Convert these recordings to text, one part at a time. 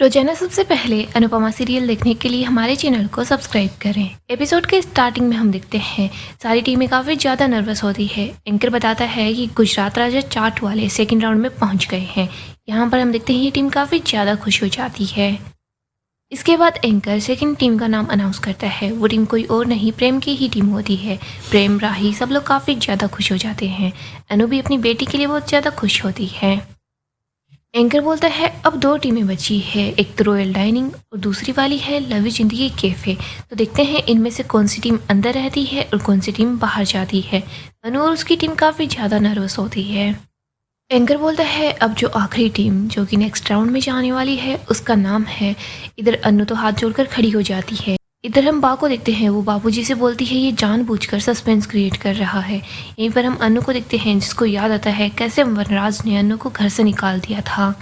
रोजाना सबसे पहले अनुपमा सीरियल देखने के लिए हमारे चैनल को सब्सक्राइब करें। एपिसोड के स्टार्टिंग में हम देखते हैं सारी टीमें काफ़ी ज़्यादा नर्वस होती है। एंकर बताता है कि गुजरात राजा चाट वाले सेकंड राउंड में पहुंच गए हैं। यहाँ पर हम देखते हैं ये टीम काफ़ी ज़्यादा खुश हो जाती है। इसके बाद एंकर सेकंड टीम का नाम अनाउंस करता है। वो टीम कोई और नहीं, प्रेम की ही टीम होती है। प्रेम, राही सब लोग काफ़ी ज़्यादा खुश हो जाते हैं। अनु भी अपनी बेटी के लिए बहुत ज़्यादा खुश होती है। एंकर बोलता है अब दो टीमें बची है, एक तो रॉयल डाइनिंग और दूसरी वाली है लवी जिंदगी कैफे। तो देखते हैं इनमें से कौन सी टीम अंदर रहती है और कौन सी टीम बाहर जाती है। अनु और उसकी टीम काफ़ी ज़्यादा नर्वस होती है। एंकर बोलता है अब जो आखिरी टीम जो कि नेक्स्ट राउंड में जाने वाली है उसका नाम है। इधर अनु तो हाथ जोड़कर खड़ी हो जाती है। इधर हम बा को देखते हैं, वो बाबूजी से बोलती है ये जानबूझकर सस्पेंस क्रिएट कर रहा है। यहीं पर हम अनु को देखते हैं जिसको याद आता है कैसे वनराज ने अनु को घर से निकाल दिया था।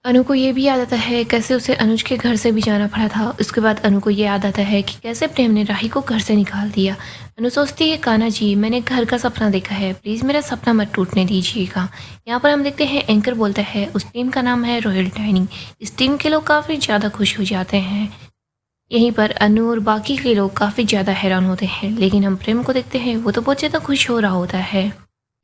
अनु को ये भी याद आता है कैसे उसे अनुज के घर से भी जाना पड़ा था। उसके बाद अनु को ये याद आता है कि कैसे प्रेम ने राही को घर से निकाल दिया। अनु सोचती है कान्हा जी मैंने घर का सपना देखा है, प्लीज़ मेरा सपना मत टूटने दीजिएगा। यहाँ पर हम देखते हैं एंकर बोलता है उस टीम का नाम है रॉयल डाइनिंग। इस टीम के लोग काफ़ी ज़्यादा खुश हो जाते हैं। यहीं पर अनु और बाकी के लोग काफ़ी ज़्यादा हैरान होते हैं, लेकिन हम प्रेम को देखते हैं वो तो बहुत ज़्यादा खुश हो रहा होता है।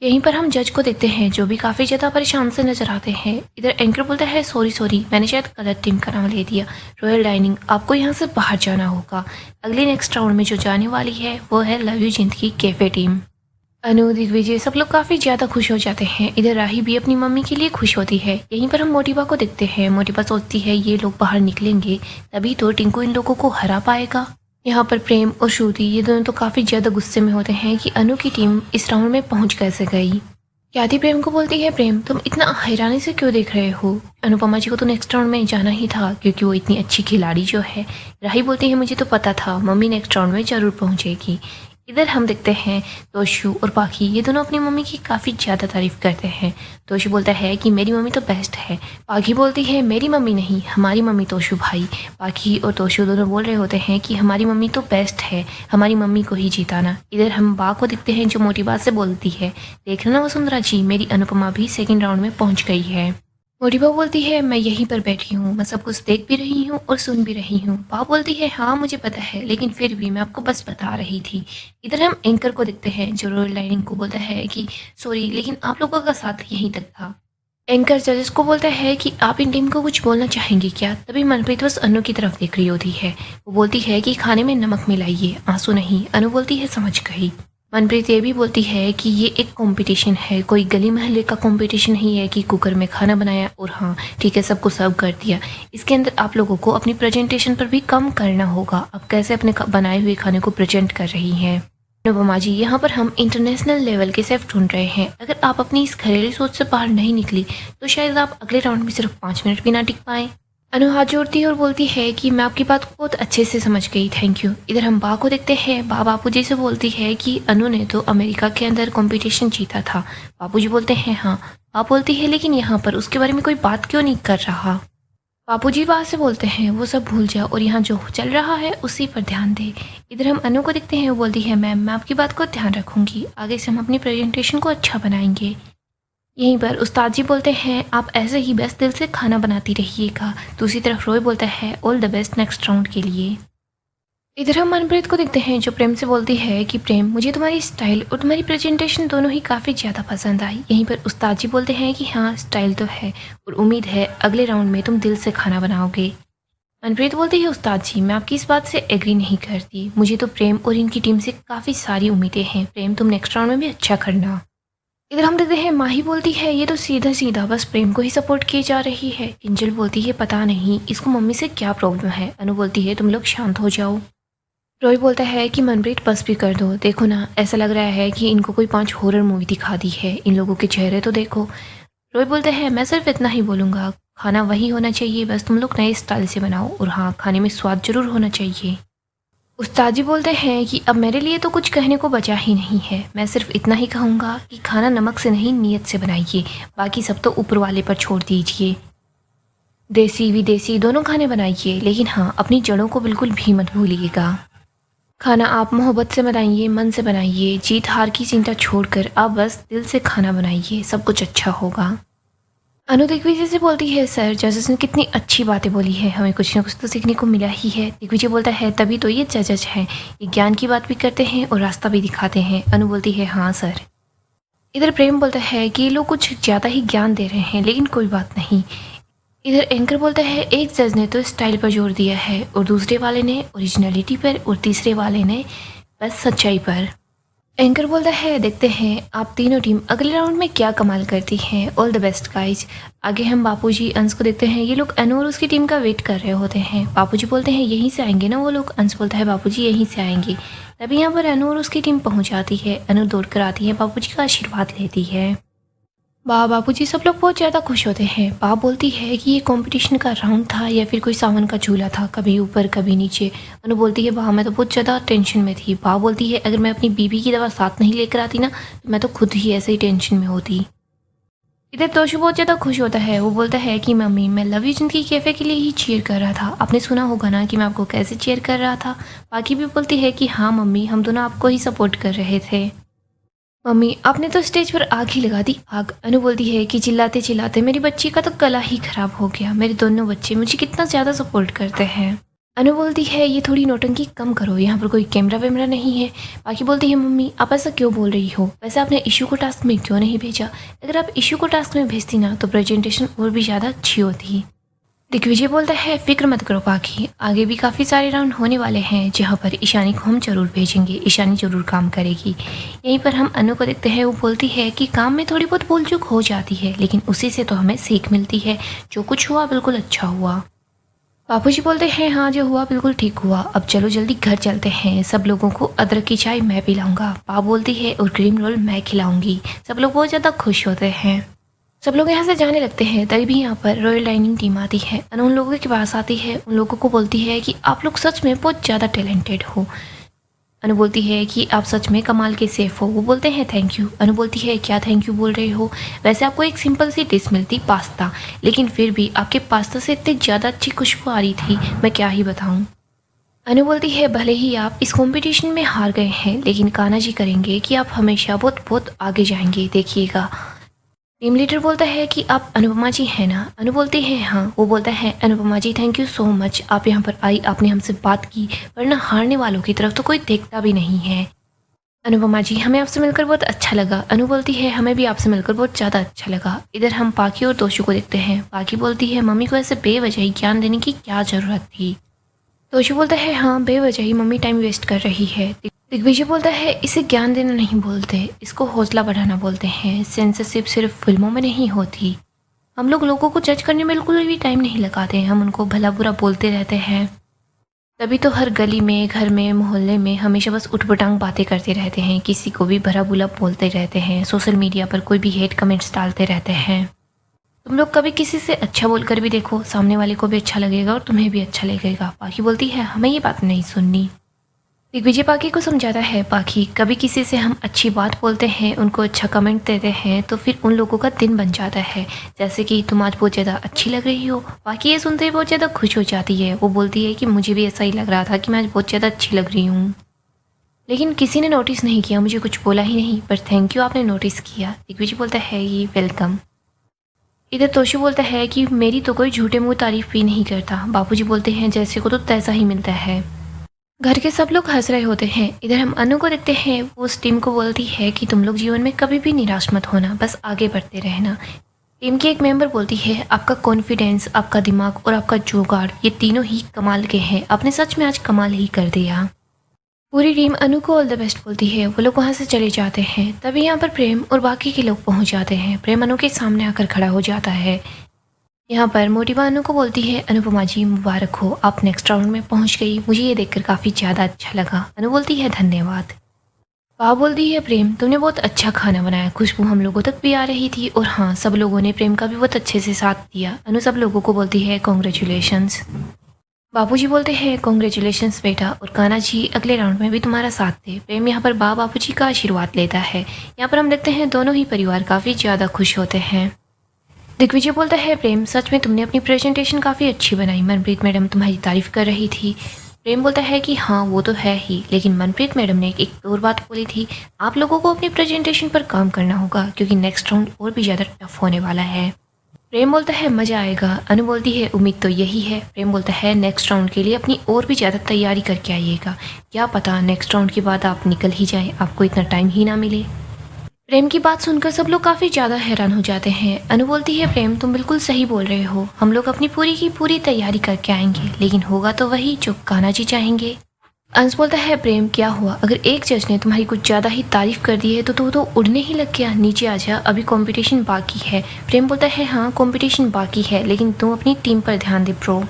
यहीं पर हम जज को देखते हैं जो भी काफ़ी ज़्यादा परेशान से नजर आते हैं। इधर एंकर बोलता है सॉरी मैंने शायद गलत टीम का नाम ले दिया। रॉयल डाइनिंग आपको यहाँ से बाहर जाना होगा। अगले नेक्स्ट राउंड में जो जाने वाली है वो है लव यू जिंदगी कैफे टीम। अनु, दिग्विजय सब लोग काफ़ी ज़्यादा खुश हो जाते हैं। इधर राही भी अपनी मम्मी के लिए खुश होती है। यहीं पर हम मोटिबा को देखते हैं। मोटिबा सोचती है ये लोग बाहर निकलेंगे तभी तो टिंकू इन लोगों को हरा पाएगा। यहाँ पर प्रेम और श्रुति ये दोनों तो काफ़ी ज़्यादा गुस्से में होते हैं कि अनु की टीम इस राउंड में पहुँच कैसे गई। ख्याति प्रेम को बोलती है प्रेम तुम इतना हैरानी से क्यों देख रहे हो, अनुपमा जी को तो नेक्स्ट राउंड में जाना ही था क्योंकि वो इतनी अच्छी खिलाड़ी जो है। राही बोलती है मुझे तो पता था मम्मी नेक्स्ट राउंड में ज़रूर पहुँचेगी। इधर हम देखते हैं तोशु और पाखी ये दोनों अपनी मम्मी की काफ़ी ज़्यादा तारीफ़ करते हैं। तोशु बोलता है कि मेरी मम्मी तो बेस्ट है। पाखी बोलती है मेरी मम्मी नहीं, हमारी मम्मी तोशु भाई। पाखी और तोशु दोनों बोल रहे होते हैं कि हमारी मम्मी तो बेस्ट है, हमारी मम्मी को ही जिताना। इधर हम बा को देखते हैं जो मोटी बात से बोलती है देख ना वसुंधरा जी मेरी अनुपमा भी सेकेंड राउंड में पहुँच गई है। मोटिबा बोलती है मैं यहीं पर बैठी हूँ, मैं सब कुछ देख भी रही हूँ और सुन भी रही हूँ। पाप बोलती है हाँ मुझे पता है लेकिन फिर भी मैं आपको बस बता रही थी। इधर हम एंकर को देखते हैं जो रॉयल डाइनिंग को बोलता है कि सॉरी लेकिन आप लोगों का साथ यहीं तक था। एंकर जजेस को बोलता है कि आप इन टीम को कुछ बोलना चाहेंगे क्या। तभी मनप्रीत बस अनु की तरफ देख रही होती है। वो बोलती है कि खाने में नमक मिलाइए, आंसू नहीं। अनु बोलती है समझ गई। मनप्रीत ये भी बोलती है कि ये एक कंपटीशन है, कोई गली मोहल्ले का कंपटीशन नहीं है कि कुकर में खाना बनाया और हाँ ठीक है सबको सर्व कर दिया। इसके अंदर आप लोगों को अपनी प्रेजेंटेशन पर भी कम करना होगा। आप कैसे अपने बनाए हुए खाने को प्रेजेंट कर रही हैं। अनुपमा जी यहाँ पर हम इंटरनेशनल लेवल के शेफ ढूंढ रहे हैं। अगर आप अपनी इस घरेलू सोच से बाहर नहीं निकली तो शायद आप अगले राउंड में सिर्फ 5 मिनट भी ना टिक पाएँ। अनु हाथ जोड़ती है और बोलती है कि मैं आपकी बात को बहुत अच्छे से समझ गई, थैंक यू। इधर हम बा को देखते हैं। बा बापूजी से बोलती है कि अनु ने तो अमेरिका के अंदर कंपटीशन जीता था। बापूजी बोलते हैं हाँ। बा बोलती है लेकिन यहाँ पर उसके बारे में कोई बात क्यों नहीं कर रहा। बापूजी वहाँ से बोलते हैं वो सब भूल जा और यहाँ जो चल रहा है उसी पर ध्यान दे। इधर हम अनु को देखते हैं। वो बोलती है मैम मैं आपकी बात को ध्यान रखूँगी, आगे से हम अपनी प्रेजेंटेशन को अच्छा बनाएंगे। यहीं पर उस्ताद जी बोलते हैं आप ऐसे ही बेस्ट दिल से खाना बनाती रहिएगा। दूसरी तरफ रॉय बोलता है all the best next round के लिए। इधर हम मनप्रीत को देखते हैं जो प्रेम से बोलती है कि प्रेम मुझे तुम्हारी स्टाइल और तुम्हारी प्रेजेंटेशन दोनों ही काफ़ी ज़्यादा पसंद आई। यहीं पर उस्ताद जी बोलते हैं कि हाँ स्टाइल तो है और उम्मीद है अगले राउंड में तुम दिल से खाना बनाओगे। मनप्रीत बोलती है उस्ताद जी मैं आपकी इस बात से एग्री नहीं करती, मुझे तो प्रेम और इनकी टीम से काफ़ी सारी उम्मीदें हैं। प्रेम तुम नेक्स्ट राउंड में भी अच्छा करना। इधर हम देखते हैं माही बोलती है ये तो सीधा सीधा बस प्रेम को ही सपोर्ट किए जा रही है। किंजल बोलती है पता नहीं इसको मम्मी से क्या प्रॉब्लम है। अनु बोलती है तुम लोग शांत हो जाओ। रॉय बोलता है कि मनप्रीत बस भी कर दो, देखो ना ऐसा लग रहा है कि इनको कोई 5 हॉरर मूवी दिखा दी है, इन लोगों के चेहरे तो देखो। रॉय बोलता है मैं सिर्फ इतना ही बोलूँगा, खाना वही होना चाहिए, बस तुम लोग नए स्टाइल से बनाओ और हाँ खाने में स्वाद जरूर होना चाहिए। उस्ताद जी बोलते हैं कि अब मेरे लिए तो कुछ कहने को बचा ही नहीं है, मैं सिर्फ इतना ही कहूँगा कि खाना नमक से नहीं नीयत से बनाइए, बाकी सब तो ऊपर वाले पर छोड़ दीजिए। देसी विदेशी दोनों खाने बनाइए लेकिन हाँ अपनी जड़ों को बिल्कुल भी मत भूलिएगा। खाना आप मोहब्बत से बनाइए, मन से बनाइए, जीत हार की चिंता छोड़कर आप बस दिल से खाना बनाइए, सब कुछ अच्छा होगा। अनु दिग्विजय से बोलती है, सर जजेस ने कितनी अच्छी बातें बोली है, हमें कुछ ना कुछ तो सीखने को मिला ही है। दिग्विजय बोलता है, तभी तो ये जजेस हैं, ये ज्ञान की बात भी करते हैं और रास्ता भी दिखाते हैं। अनु बोलती है, हाँ सर। इधर प्रेम बोलता है कि ये लोग कुछ ज़्यादा ही ज्ञान दे रहे हैं, लेकिन कोई बात नहीं। इधर एंकर बोलता है, एक जज ने तो स्टाइल पर जोर दिया है और दूसरे वाले ने ओरिजिनलिटी पर और तीसरे वाले ने बस सच्चाई पर। एंकर बोलता है, देखते हैं आप तीनों टीम अगले राउंड में क्या कमाल करती हैं। All the best guys. आगे हम बापूजी अंश को देखते हैं, ये लोग अनु और उसकी टीम का वेट कर रहे होते हैं। बापूजी बोलते हैं, यहीं से आएंगे ना वो लोग। अंश बोलता है, बापूजी यहीं से आएंगे। तभी यहाँ पर अनु और उसकी टीम पहुँच जाती है। अनु दौड़ कर आती है, बापूजी का आशीर्वाद लेती है। बापूजी सब लोग बहुत ज़्यादा खुश होते हैं। बाप बोलती है कि ये कंपटीशन का राउंड था या फिर कोई सावन का झूला था, कभी ऊपर कभी नीचे। अनु बोलती है, मैं तो बहुत ज़्यादा टेंशन में थी। बाप बोलती है, अगर मैं अपनी बीबी की दवा साथ नहीं लेकर आती ना, तो मैं तो खुद ही ऐसे ही टेंशन में होती। इधर तोशु बहुत ज़्यादा खुश होता है। वो बोलता है कि मम्मी, मैं लव यू जिंदगी कैफ़े के लिए ही चीयर कर रहा था। आपने सुना होगा ना कि मैं आपको कैसे चीयर कर रहा था। बाकी भी बोलती है कि हाँ मम्मी, हम दोनों आपको ही सपोर्ट कर रहे थे। मम्मी, आपने तो स्टेज पर आग ही लगा दी, आग। अनु बोलती है कि चिल्लाते चिल्लाते मेरी बच्ची का तो गला ही खराब हो गया। मेरे दोनों बच्चे मुझे कितना ज़्यादा सपोर्ट करते हैं। अनु बोलती है, ये थोड़ी नौटंकी कम करो, यहाँ पर कोई कैमरा वैमरा नहीं है। बाकी बोलती है, मम्मी आप ऐसा क्यों बोल रही हो। वैसे आपने इशू को टास्क में क्यों नहीं भेजा। अगर आप इशू को टास्क में भेजती ना तो प्रेजेंटेशन और भी ज़्यादा अच्छी होती। दिग्विजय बोलता है, फिक्र मत करो बाकी, आगे भी काफ़ी सारे राउंड होने वाले हैं जहाँ पर ईशानी को हम जरूर भेजेंगे। ईशानी जरूर काम करेगी। यहीं पर हम अनु को देखते हैं। वो बोलती है कि काम में थोड़ी बहुत भूल चूक हो जाती है, लेकिन उसी से तो हमें सीख मिलती है। जो कुछ हुआ बिल्कुल अच्छा हुआ। बापूजी बोलते हैं, हाँ जो हुआ बिल्कुल ठीक हुआ। अब चलो जल्दी घर चलते हैं। सब लोगों को अदरक की चाय मैं पिलाऊंगा। पाप बोलती है, और क्रीम रोल मैं खिलाऊंगी। सब लोग बहुत ज़्यादा खुश होते हैं। सब लोग यहाँ से जाने लगते हैं। तभी भी यहाँ पर रॉयल डाइनिंग टीम आती है। अनु उन लोगों के पास आती है, उन लोगों को बोलती है कि आप लोग सच में बहुत ज़्यादा टैलेंटेड हो। अनु बोलती है कि आप सच में कमाल के सेफ हो। वो बोलते हैं थैंक यू। अनु बोलती है, क्या थैंक यू बोल रहे हो। वैसे आपको एक सिंपल सी डिश मिलती, पास्ता, लेकिन फिर भी आपके पास्ता से इतनी ज़्यादा अच्छी खुशबू आ रही थी, मैं क्या ही बताऊँ। अनु बोलती है, भले ही आप इस कंपटीशन में हार गए हैं, लेकिन कान्हा जी करेंगे कि आप हमेशा बहुत बहुत आगे जाएंगे, देखिएगा। टीम लीडर बोलता है कि आप अनुपमा जी हैं ना। अनु बोलती है, हाँ। वो बोलता है, अनुपमा जी थैंक यू सो मच, आप यहाँ पर आई, आपने हमसे बात की, वरना हारने वालों की तरफ तो कोई देखता भी नहीं है। अनुपमा जी, हमें आपसे मिलकर बहुत अच्छा लगा। अनु बोलती है, हमें भी आपसे मिलकर बहुत ज़्यादा अच्छा लगा। इधर हम पाकी और तोशु को देखते हैं। पाकी बोलती है, मम्मी को ऐसे बेवजह ही ज्ञान देने की क्या ज़रूरत थी। तोशु बोलता है, हाँ बेवजह ही मम्मी टाइम वेस्ट कर रही है। दिग्विजय बोलता है, इसे ज्ञान देना नहीं बोलते, इसको हौसला बढ़ाना बोलते हैं। सेंसरशिप सिर्फ फिल्मों में नहीं होती। हम लोग लोगों को जज करने में बिल्कुल भी टाइम नहीं लगाते, हम उनको भला बुरा बोलते रहते हैं। तभी तो हर गली में, घर में, मोहल्ले में हमेशा बस उठपटांग बातें करते रहते हैं, किसी को भी भला बुरा बोलते रहते हैं। सोशल मीडिया पर कोई भी हेट कमेंट्स डालते रहते हैं। तुम लोग कभी किसी से अच्छा बोलकर भी देखो, सामने वाले को भी अच्छा लगेगा और तुम्हें भी अच्छा लगेगा। पाखी बोलती है, हमें ये बात नहीं सुननी। दिग्विजय पाखी को समझाता है, पाखी कभी किसी से हम अच्छी बात बोलते हैं, उनको अच्छा कमेंट देते हैं, तो फिर उन लोगों का दिन बन जाता है। जैसे कि तुम आज बहुत ज़्यादा अच्छी लग रही हो। पाखी ये सुनते ही बहुत ज़्यादा खुश हो जाती है। वो बोलती है कि मुझे भी ऐसा ही लग रहा था कि मैं आज बहुत ज़्यादा अच्छी लग रही हूँ, लेकिन किसी ने नोटिस नहीं किया, मुझे कुछ बोला ही नहीं, पर थैंक यू आपने नोटिस किया। दिग्विजय बोलता है, ये वेलकम। इधर तोशु बोलता है कि मेरी तो कोई झूठे मुँह तारीफ भी नहीं करता। बापूजी बोलते हैं, जैसे को तो तैसा ही मिलता है। घर के सब लोग हंस रहे होते हैं। इधर हम अनु को देखते हैं। वो उस टीम को बोलती है कि तुम लोग जीवन में कभी भी निराश मत होना, बस आगे बढ़ते रहना। टीम की एक मेंबर बोलती है, आपका कॉन्फिडेंस, आपका दिमाग और आपका जुगाड़, ये तीनों ही कमाल के हैं। आपने सच में आज कमाल ही कर दिया। पूरी टीम अनु को ऑल द बेस्ट बोलती है। वो लोग वहाँ से चले जाते हैं। तभी यहाँ पर प्रेम और बाकी के लोग पहुँच जाते हैं। प्रेम अनु के सामने आकर खड़ा हो जाता है। यहाँ पर मोटिवा अनु को बोलती है, अनुपमा जी मुबारक हो, आप नेक्स्ट राउंड में पहुँच गई, मुझे ये देखकर काफ़ी ज़्यादा अच्छा लगा। अनु बोलती है, धन्यवाद। पाप बोलती है, प्रेम तुमने बहुत अच्छा खाना बनाया, खुशबू हम लोगों तक भी आ रही थी, और हाँ सब लोगों ने प्रेम का भी बहुत अच्छे से साथ दिया। अनु सब लोगों को बोलती है, कॉन्ग्रेचुलेशंस। बापूजी बोलते हैं, कॉन्ग्रेचुलेशंस बेटा, और कान्हा जी अगले राउंड में भी तुम्हारा साथ दे। प्रेम यहाँ पर बापूजी का आशीर्वाद लेता है। यहाँ पर हम देखते हैं दोनों ही परिवार काफ़ी ज़्यादा खुश होते हैं। दिग्विजय बोलता है, प्रेम सच में तुमने अपनी प्रेजेंटेशन काफ़ी अच्छी बनाई, मनप्रीत मैडम तुम्हारी तारीफ कर रही थी। प्रेम बोलता है कि हाँ वो तो है ही, लेकिन मनप्रीत मैडम ने एक और बात बोली थी, आप लोगों को अपनी प्रेजेंटेशन पर काम करना होगा, क्योंकि नेक्स्ट राउंड और भी ज़्यादा टफ होने वाला है। प्रेम बोलता है मज़ा आएगा। अनु बोलती है उम्मीद तो यही है। प्रेम बोलता है नेक्स्ट राउंड के लिए अपनी और भी ज़्यादा तैयारी करके आइएगा, क्या पता नेक्स्ट राउंड के बाद आप निकल ही जाएं, आपको इतना टाइम ही ना मिले। प्रेम की बात सुनकर सब लोग काफ़ी ज़्यादा हैरान हो जाते हैं। अनु बोलती है प्रेम तुम बिल्कुल सही बोल रहे हो, हम लोग अपनी पूरी की पूरी तैयारी करके आएंगे, लेकिन होगा तो वही जो कान्हा जी चाहेंगे। अंश बोलता है प्रेम क्या हुआ, अगर एक जज ने तुम्हारी कुछ ज़्यादा ही तारीफ कर दी है तो तू तो उड़ने ही लग गया, नीचे आ जा, अभी कंपटीशन बाकी है। प्रेम बोलता है हाँ कंपटीशन बाकी है, लेकिन तुम अपनी टीम पर ध्यान दे प्रो।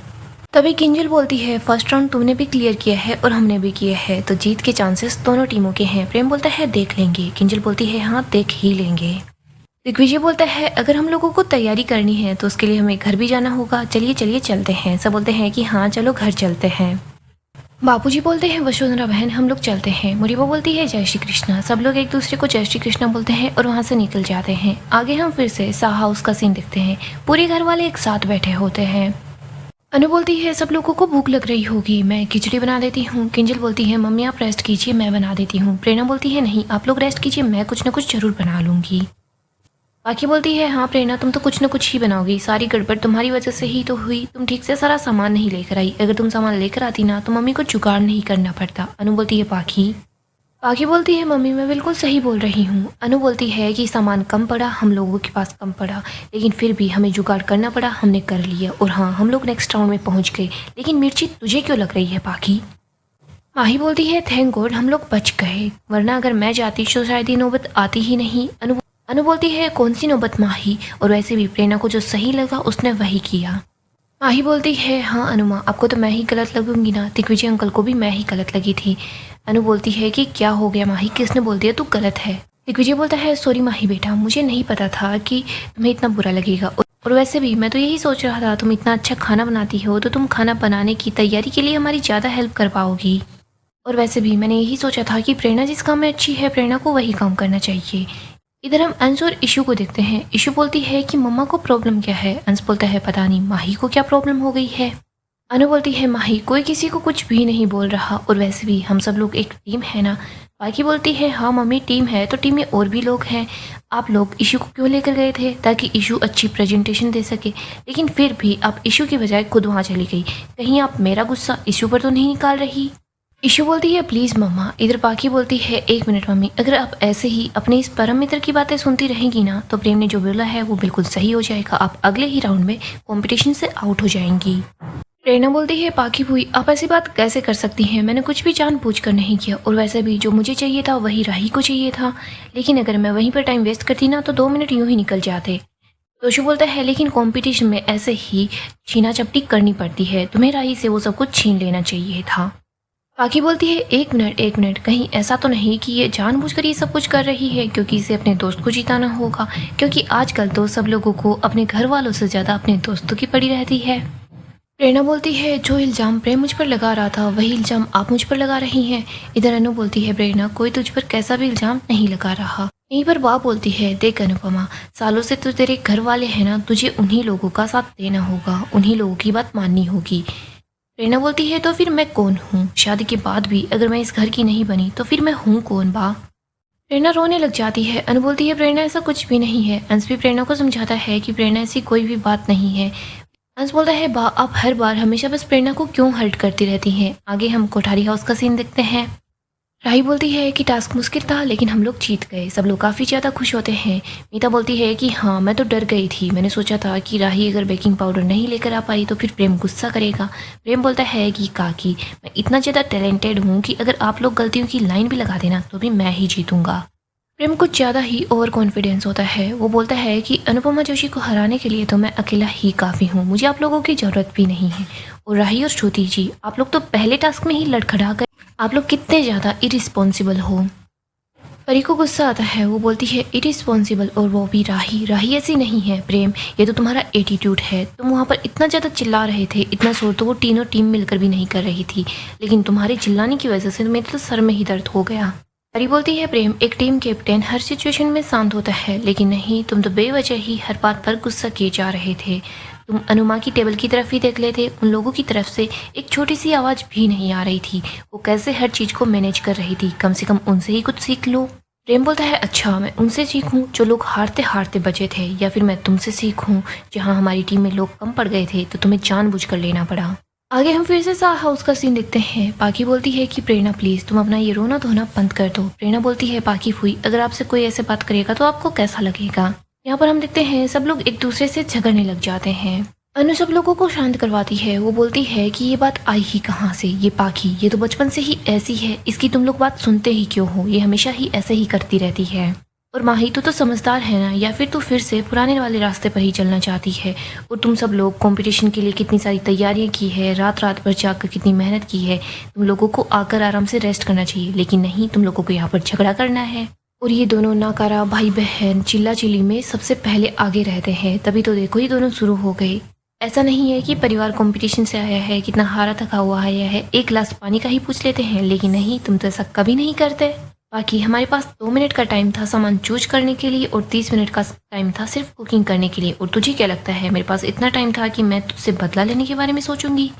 तभी किंजल बोलती है फर्स्ट राउंड तुमने भी क्लियर किया है और हमने भी किया है, तो जीत के चांसेस दोनों टीमों के हैं। प्रेम बोलता है देख लेंगे। किंजल बोलती है हाँ देख ही लेंगे। दिग्विजय बोलता है अगर हम लोगों को तैयारी करनी है तो उसके लिए हमें घर भी जाना होगा, चलिए चलिए चलते हैं। सब बोलते हैं कि हाँ चलो घर चलते हैं। बापूजी बोलते हैं वसुंधरा बहन हम लोग चलते हैं। मुरीबा बोलती है जय श्री कृष्णा। सब लोग एक दूसरे को जय श्री कृष्णा बोलते हैं और वहाँ से निकल जाते हैं। आगे हम फिर से शाह हाउस का सीन देखते हैं, पूरे घर वाले एक साथ बैठे होते हैं। अनु बोलती है सब लोगों को भूख लग रही होगी, मैं खिचड़ी बना देती हूँ। किंजल बोलती है मम्मी आप रेस्ट कीजिए मैं बना देती हूँ। प्रेरणा बोलती है नहीं आप लोग रेस्ट कीजिए, मैं कुछ न कुछ जरूर बना लूँगी। बाकी बोलती है हाँ प्रेरणा तुम तो कुछ न कुछ ही बनाओगी, सारी गड़बड़ तुम्हारी वजह से ही तो हुई, तुम ठीक से सारा सामान नहीं लेकर आई, अगर तुम सामान लेकर आती ना तो मम्मी को जुगाड़ नहीं करना पड़ता। अनु बोलती है बाकी बोलती है मम्मी मैं बिल्कुल सही बोल रही हूँ। अनु बोलती है कि सामान कम पड़ा, हम लोगों के पास कम पड़ा, लेकिन फिर भी हमें जुगाड़ करना पड़ा, हमने कर लिया और हाँ हम लोग नेक्स्ट राउंड में पहुँच गए। लेकिन मिर्ची तुझे क्यों लग रही है बाकी? माही बोलती है थैंक गॉड हम लोग बच गए, वरना अगर मैं जाती तो शायद ये नौबत आती ही नहीं। अनु बोलती है कौन सी नौबत माही, और वैसे भी प्रेरणा को जो सही लगा उसने वही किया। माही बोलती है हाँ अनुमा आपको तो मैं ही गलत लगूंगी ना, दिग्विजय अंकल को भी मैं ही गलत लगी थी। अनु बोलती है कि क्या हो गया माही, किसने बोल दिया तू गलत है? दिग्विजय बोलता है सॉरी माही बेटा, मुझे नहीं पता था कि तुम्हें इतना बुरा लगेगा, और वैसे भी मैं तो यही सोच रहा था तुम इतना अच्छा खाना बनाती हो तो तुम खाना बनाने की तैयारी के लिए हमारी ज़्यादा हेल्प कर पाओगी, और वैसे भी मैंने यही सोचा था कि प्रेरणा जिस काम में अच्छी है प्रेरणा को वही काम करना चाहिए। इधर हम अंश और इशू को देखते हैं। इशू बोलती है कि मम्मा को प्रॉब्लम क्या है? अंश बोलता है पता नहीं माही को क्या प्रॉब्लम हो गई है। अनु बोलती है माही कोई किसी को कुछ भी नहीं बोल रहा, और वैसे भी हम सब लोग एक टीम है ना। बाकी बोलती है हाँ मम्मी टीम है तो टीम में और भी लोग हैं, आप लोग इशू को क्यों लेकर गए थे ताकि इशू अच्छी प्रेजेंटेशन दे सके, लेकिन फिर भी आप इशू की बजाय खुद वहाँ चली गई, कहीं आप मेरा गुस्सा इशू पर तो नहीं निकाल रही? इशू बोलती है प्लीज़ मम्मा। इधर बाकी बोलती है एक मिनट मम्मी, अगर आप ऐसे ही अपने इस परम मित्र की बातें सुनती रहेंगी ना तो प्रेम ने जो बोला है वो बिल्कुल सही हो जाएगा, आप अगले ही राउंड में कंपटीशन से आउट हो जाएंगी। प्रेरणा बोलती है पाकी भूई आप ऐसी बात कैसे कर सकती हैं, मैंने कुछ भी जानबूझकर नहीं किया, और वैसे भी जो मुझे चाहिए था वही राही को चाहिए था, लेकिन अगर मैं वहीं पर टाइम वेस्ट करती ना तो 2 मिनट यूं ही निकल जाते। तोशु बोलता है लेकिन कंपटीशन में ऐसे ही छीना चपटी करनी पड़ती है, तुम्हें राही से वो सब कुछ छीन लेना चाहिए था। बाकी बोलती है एक मिनट कहीं ऐसा तो नहीं कि ये जानबूझकर ये सब कुछ कर रही है क्योंकि इसे अपने दोस्त को जिताना होगा, क्योंकि आजकल तो सब लोगों को अपने घर वालों से ज़्यादा अपने दोस्तों की पड़ी रहती है। प्रेरणा बोलती है जो इल्ज़ाम प्रेम मुझ पर लगा रहा था वही इल्ज़ाम आप मुझ पर लगा रही हैं। इधर अनु बोलती है प्रेरणा कोई तुझ पर कैसा भी इल्ज़ाम नहीं लगा रहा। यहीं पर बा बोलती है देख अनुपमा सालों से तो तेरे घर वाले हैं ना, तुझे उन्हीं लोगों का साथ देना होगा, उन्हीं लोगों की बात माननी होगी। प्रेरणा बोलती है तो फिर मैं कौन हूँ, शादी के बाद भी अगर मैं इस घर की नहीं बनी तो फिर मैं हूँ कौन बा? प्रेरणा रोने लग जाती है। अनु बोलती है प्रेरणा ऐसा कुछ भी नहीं है। अंश भी प्रेरणा को समझाता है कि प्रेरणा ऐसी कोई भी बात नहीं है। अंश बोलता है बा आप हर बार हमेशा बस प्रेरणा को क्यों हर्ट करती रहती हैं। आगे हम कोठारी हाउस का सीन देखते हैं। राही बोलती है कि टास्क मुश्किल था लेकिन हम लोग जीत गए, सब लोग काफ़ी ज़्यादा खुश होते हैं। मीता बोलती है कि हाँ मैं तो डर गई थी, मैंने सोचा था कि राही अगर बेकिंग पाउडर नहीं लेकर आ पाई तो फिर प्रेम गुस्सा करेगा। प्रेम बोलता है कि काकी मैं इतना ज़्यादा टैलेंटेड हूँ कि अगर आप लोग गलतियों की लाइन भी लगा देना तो भी मैं ही जीतूंगा। प्रेम कुछ ज़्यादा ही ओवर कॉन्फिडेंस होता है, वो बोलता है कि अनुपमा जोशी को हराने के लिए तो मैं अकेला ही काफ़ी हूँ, मुझे आप लोगों की ज़रूरत भी नहीं है। और राही और श्रुति जी आप लोग तो पहले टास्क में ही लड़खड़ा कर, आप लोग कितने ज़्यादा इरिस्पॉन्सिबल हो। परी को गुस्सा आता है, वो बोलती है इरिस्पॉन्सिबल और वो भी राही ऐसी नहीं है प्रेम, ये तो तुम्हारा एटीट्यूड है, तुम वहाँ पर इतना ज़्यादा चिल्ला रहे थे, इतना शोर तो वो तीनों टीम मिलकर भी नहीं कर रही थी, लेकिन तुम्हारे चिल्लाने की वजह से मेरे तो सर में ही दर्द हो गया। परी बोलती है प्रेम एक टीम कैप्टन हर सिचुएशन में शांत होता है, लेकिन नहीं तुम तो बेवजह ही हर बात पर गुस्सा किए जा रहे थे। तुम अनुमा की टेबल की तरफ ही देख लेते, उन लोगों की तरफ से एक छोटी सी आवाज़ भी नहीं आ रही थी, वो कैसे हर चीज़ को मैनेज कर रही थी, कम से कम उनसे ही कुछ सीख लो। प्रेम बोलता है अच्छा मैं उनसे सीखूं जो लोग हारते हारते बचे थे, या फिर मैं तुमसे सीखूं जहां हमारी टीम में लोग कम पड़ गए थे तो तुम्हें जानबूझकर लेना पड़ा। आगे हम फिर से साहा हाउस का सीन देखते हैं। पाकी बोलती है कि प्रेरणा प्लीज तुम अपना ये रोना धोना बंद कर दो। प्रेरणा बोलती है पाकी फूई अगर आपसे कोई ऐसे बात करेगा तो आपको कैसा लगेगा। यहाँ पर हम देखते हैं सब लोग एक दूसरे से झगड़ने लग जाते हैं। अनु सब लोगों को शांत करवाती है। वो बोलती है कि ये बात आई ही कहाँ से, ये पाखी ये तो बचपन से ही ऐसी है, इसकी तुम लोग बात सुनते ही क्यों हो, ये हमेशा ही ऐसे ही करती रहती है। और माही तू तो समझदार है ना, या फिर तू फिर से पुराने वाले रास्ते पर ही चलना चाहती है। और तुम सब लोग कंपटीशन के लिए कितनी सारी तैयारियां की है, रात रात भर जाकर कितनी मेहनत की है। तुम लोगों को आकर आराम से रेस्ट करना चाहिए, लेकिन नहीं, तुम लोगों को यहाँ पर झगड़ा करना है। और ये दोनों नाकारा भाई बहन चिल्ला चिल्ली में सबसे पहले आगे रहते हैं। तभी तो देखो ये दोनों शुरू हो गए। ऐसा नहीं है कि परिवार कंपटीशन से आया है, कितना हारा थका हुआ आया है, एक गिलास पानी का ही पूछ लेते हैं, लेकिन नहीं, तुम तो ऐसा कभी नहीं करते। बाकी हमारे पास 2 मिनट का टाइम था सामान चूज करने के लिए और 30 मिनट का टाइम था सिर्फ कुकिंग करने के लिए। और तुझे क्या लगता है मेरे पास इतना टाइम था कि मैं तुझसे बदला लेने के बारे में सोचूंगी?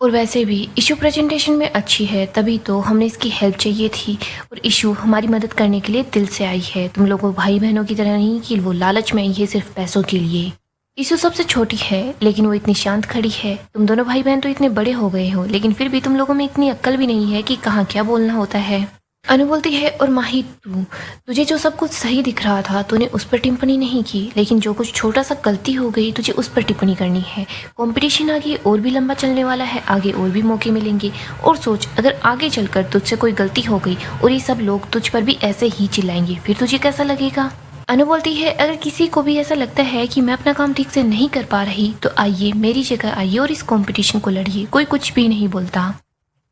और वैसे भी इशू प्रेजेंटेशन में अच्छी है, तभी तो हमने इसकी हेल्प चाहिए थी। और इशू हमारी मदद करने के लिए दिल से आई है, तुम लोगों भाई बहनों की तरह नहीं कि वो लालच में आई है सिर्फ पैसों के लिए। इशू सबसे छोटी है लेकिन वो इतनी शांत खड़ी है। तुम दोनों भाई बहन तो इतने बड़े हो गए हो, लेकिन फिर भी तुम लोगों में इतनी अक्ल भी नहीं है कि कहाँ क्या बोलना होता है। अनु बोलती है और माही तुझे जो सब कुछ सही दिख रहा था तूने उस पर टिप्पणी नहीं की, लेकिन जो कुछ छोटा सा गलती हो गई तुझे उस पर टिप्पणी करनी है। कंपटीशन आगे और भी लंबा चलने वाला है, आगे और भी मौके मिलेंगे। और सोच अगर आगे चलकर तुझसे कोई गलती हो गई और ये सब लोग तुझ पर भी ऐसे ही चिल्लाएंगे, फिर तुझे कैसा लगेगा? अनु बोलती है अगर किसी को भी ऐसा लगता है कि मैं अपना काम ठीक से नहीं कर पा रही तो आइए मेरी जगह आइए और इस कंपटीशन को लड़िए, कोई कुछ भी नहीं बोलता।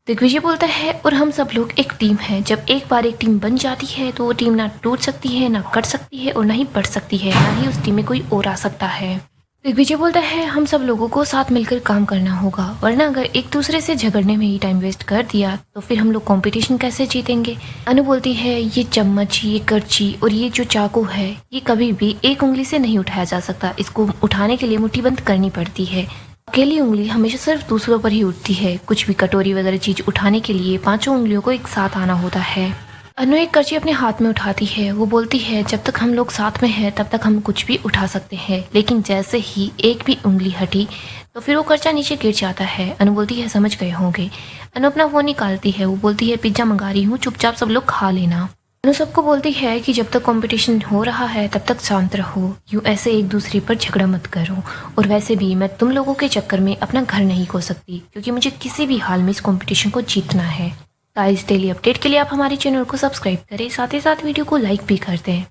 दिग्विजय बोलता है और हम सब लोग एक टीम है, जब एक बार एक टीम बन जाती है तो वो टीम ना टूट सकती है, ना कट सकती है और ना ही बढ़ सकती है, ना ही उस टीम में कोई और आ सकता है। दिग्विजय बोलता है हम सब लोगों को साथ मिलकर काम करना होगा, वरना अगर एक दूसरे से झगड़ने में ही टाइम वेस्ट कर दिया तो फिर हम लोग कंपटीशन कैसे जीतेंगे। अनु बोलती है ये चम्मच, ये करची और ये जो चाकू है ये कभी भी एक उंगली से नहीं उठाया जा सकता, इसको उठाने के लिए मुट्ठी बंद करनी पड़ती है। अकेली उंगली हमेशा सिर्फ दूसरों पर ही उठती है, कुछ भी कटोरी वगैरह चीज उठाने के लिए 5 उंगलियों को एक साथ आना होता है। अनु एक करची अपने हाथ में उठाती है। वो बोलती है जब तक हम लोग साथ में हैं तब तक हम कुछ भी उठा सकते हैं, लेकिन जैसे ही एक भी उंगली हटी तो फिर वो कर्चा नीचे गिर जाता है। अनु बोलती है समझ गए होंगे। अनु अपना फोन निकालती है। वो बोलती है पिज्जा मंगा रही हूँ, चुपचाप सब लोग खा लेना। अनु सबको बोलती है कि जब तक कंपटीशन हो रहा है तब तक शांत रहो, यूँ ऐसे एक दूसरे पर झगड़ा मत करो। और वैसे भी मैं तुम लोगों के चक्कर में अपना घर नहीं खो सकती, क्योंकि मुझे किसी भी हाल में इस कंपटीशन को जीतना है। गाइस डेली अपडेट के लिए आप हमारे चैनल को सब्सक्राइब करें, साथ ही साथ वीडियो को लाइक भी कर दें।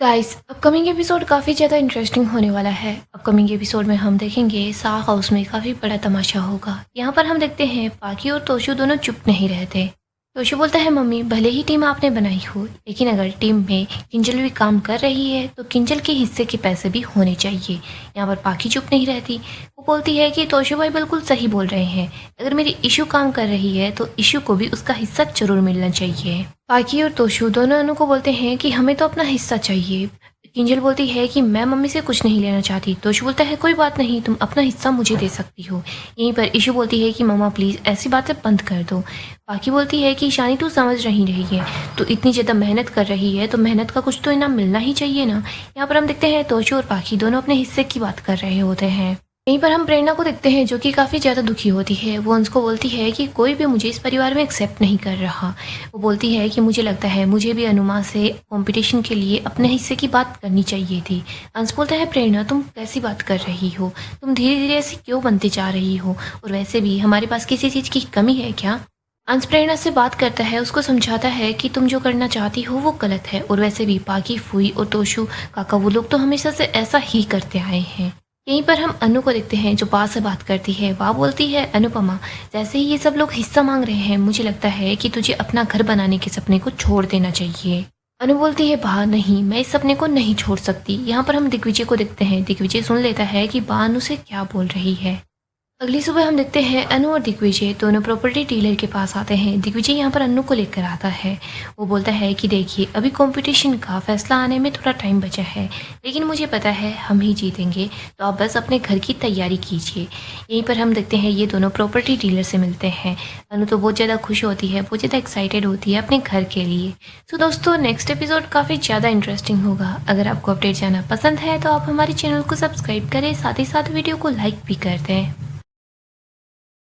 गाइस अपकमिंग एपिसोड काफ़ी ज़्यादा इंटरेस्टिंग होने वाला है। अपकमिंग एपिसोड में हम देखेंगे साहा हाउस में काफ़ी बड़ा तमाशा होगा। यहाँ पर हम देखते हैं पाकी और तोशु दोनों चुप नहीं रहते। तोशु बोलता है मम्मी भले ही टीम आपने बनाई हो, लेकिन अगर टीम में किंजल भी काम कर रही है तो किंजल के हिस्से के पैसे भी होने चाहिए। यहाँ पर पाकी चुप नहीं रहती। वो बोलती है कि तोशु भाई बिल्कुल सही बोल रहे हैं, अगर मेरी इशू काम कर रही है तो इशू को भी उसका हिस्सा जरूर मिलना चाहिए। पाकी और तोशु दोनों अनु को बोलते हैं कि हमें तो अपना हिस्सा चाहिए। किंजल बोलती है कि मैं मम्मी से कुछ नहीं लेना चाहती। तोशु बोलता है कोई बात नहीं, तुम अपना हिस्सा मुझे दे सकती हो। यहीं पर इशू बोलती है कि मम्मा प्लीज़ ऐसी बातें बंद कर दो। बाकी बोलती है कि शानी तू समझ नहीं रही है, तो इतनी ज़्यादा मेहनत कर रही है तो मेहनत का कुछ तो इनाम मिलना ही चाहिए ना। यहाँ पर हम देखते हैं तोशु और बाकी दोनों अपने हिस्से की बात कर रहे होते हैं। यहीं पर हम प्रेरणा को देखते हैं जो कि काफ़ी ज़्यादा दुखी होती है। वो अंश को बोलती है कि कोई भी मुझे इस परिवार में एक्सेप्ट नहीं कर रहा। वो बोलती है कि मुझे लगता है मुझे भी अनुमा से कंपटीशन के लिए अपने हिस्से की बात करनी चाहिए थी। अंश बोलता है प्रेरणा तुम कैसी बात कर रही हो, तुम धीरे धीरे ऐसी क्यों बनते जा रही हो, और वैसे भी हमारे पास किसी चीज़ की कमी है क्या? अंश प्रेरणा से बात करता है, उसको समझाता है कि तुम जो करना चाहती हो वो गलत है, और वैसे भी पाकी फूई और तोशु काका वो लोग तो हमेशा से ऐसा ही करते आए हैं। यहीं पर हम अनु को देखते हैं जो बा से बात करती है। बा बोलती है अनुपमा जैसे ही ये सब लोग हिस्सा मांग रहे हैं मुझे लगता है कि तुझे अपना घर बनाने के सपने को छोड़ देना चाहिए। अनु बोलती है बा नहीं, मैं इस सपने को नहीं छोड़ सकती। यहाँ पर हम दिग्विजय को देखते हैं। दिग्विजय सुन लेता है कि बा अनु से क्या बोल रही है। अगली सुबह हम देखते हैं अनु और दिग्विजय दोनों प्रॉपर्टी डीलर के पास आते हैं। दिग्विजय यहाँ पर अनु को लेकर आता है। वो बोलता है कि देखिए अभी कंपटीशन का फैसला आने में थोड़ा टाइम बचा है, लेकिन मुझे पता है हम ही जीतेंगे, तो आप बस अपने घर की तैयारी कीजिए। यहीं पर हम देखते हैं ये दोनों प्रॉपर्टी डीलर से मिलते हैं। अनु तो बहुत ज़्यादा खुश होती है, बहुत ज़्यादा एक्साइटेड होती है अपने घर के लिए। तो दोस्तों नेक्स्ट एपिसोड काफ़ी ज़्यादा इंटरेस्टिंग होगा। अगर आपको अपडेट जानना पसंद है तो आप हमारे चैनल को सब्सक्राइब करें, साथ ही साथ वीडियो को लाइक भी कर दें।